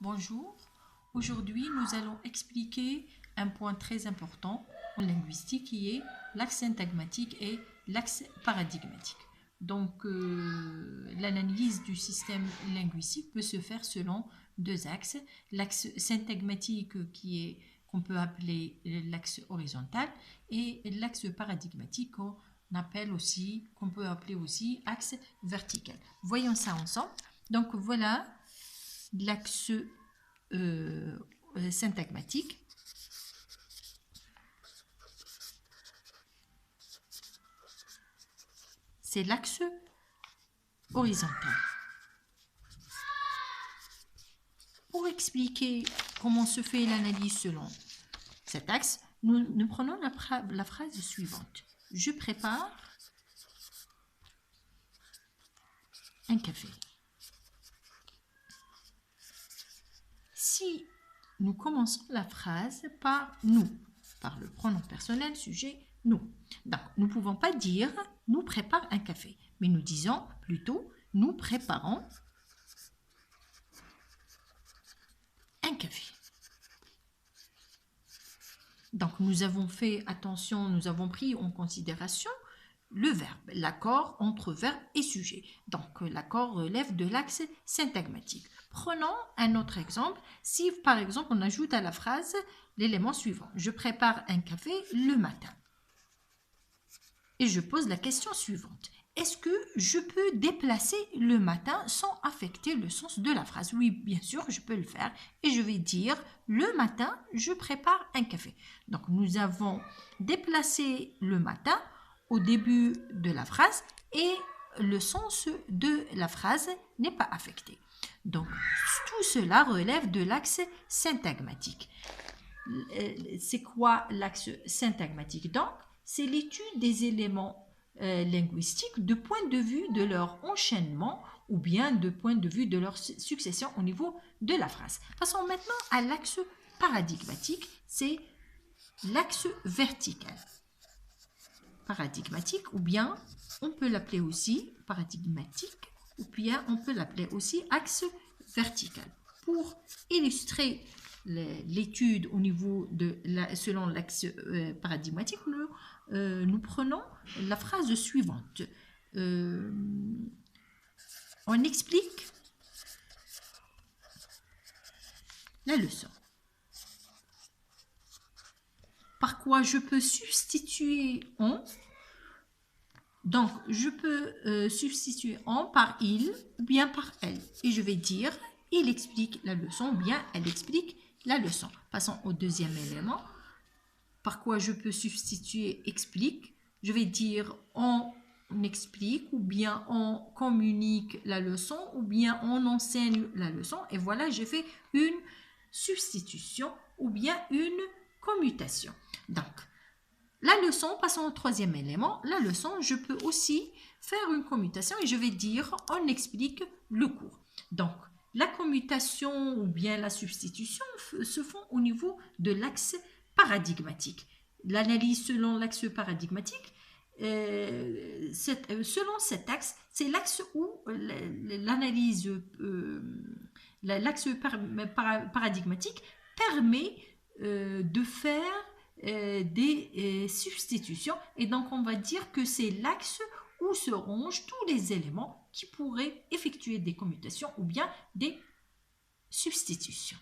Bonjour, aujourd'hui nous allons expliquer un point très important en linguistique qui est l'axe syntagmatique et l'axe paradigmatique. Donc l'analyse du système linguistique peut se faire selon deux axes. L'axe syntagmatique qu'on peut appeler l'axe horizontal et l'axe paradigmatique qu'on peut appeler aussi axe vertical. Voyons ça ensemble. Donc voilà l'axe syntagmatique. C'est l'axe horizontal. Pour expliquer comment se fait l'analyse selon cet axe, nous prenons la phrase suivante. Je prépare un café. Si nous commençons la phrase par nous, par le pronom personnel sujet nous, donc nous ne pouvons pas dire nous prépare un café, mais nous disons plutôt nous préparons un café. Donc nous avons fait attention, nous avons pris en considération le verbe, l'accord entre verbe et sujet. Donc l'accord relève de l'axe syntagmatique. Prenons un autre exemple. Si par exemple on ajoute à la phrase l'élément suivant. Je prépare un café le matin. Et je pose la question suivante. Est-ce que je peux déplacer le matin sans affecter le sens de la phrase? Oui, bien sûr, je peux le faire. Et je vais dire le matin, je prépare un café. Donc nous avons déplacé le matin au début de la phrase et le sens de la phrase n'est pas affecté. Donc tout cela relève de l'axe syntagmatique. C'est quoi l'axe syntagmatique? Donc c'est l'étude des éléments linguistiques de point de vue de leur enchaînement ou bien de point de vue de leur succession au niveau de la phrase. Passons maintenant à l'axe paradigmatique, c'est l'axe vertical. Paradigmatique, ou bien on peut l'appeler aussi paradigmatique, ou bien on peut l'appeler aussi axe vertical. Pour illustrer l'étude au niveau selon l'axe paradigmatique, nous prenons la phrase suivante. On explique la leçon. Par quoi je peux substituer en? Donc, je peux substituer en par il ou bien par elle. Et je vais dire, il explique la leçon ou bien elle explique la leçon. Passons au deuxième élément. Par quoi je peux substituer explique? Je vais dire on explique ou bien on communique la leçon ou bien on enseigne la leçon. Et voilà, j'ai fait une substitution ou bien une commutation. Donc, la leçon, passons au troisième élément. La leçon, je peux aussi faire une commutation et je vais dire on explique le cours. Donc, la commutation ou bien la substitution se font au niveau de l'axe paradigmatique. L'analyse selon l'axe paradigmatique, selon cet axe, c'est l'axe où l'analyse, l'axe paradigmatique permet de faire des substitutions et donc on va dire que c'est l'axe où se rangent tous les éléments qui pourraient effectuer des commutations ou bien des substitutions.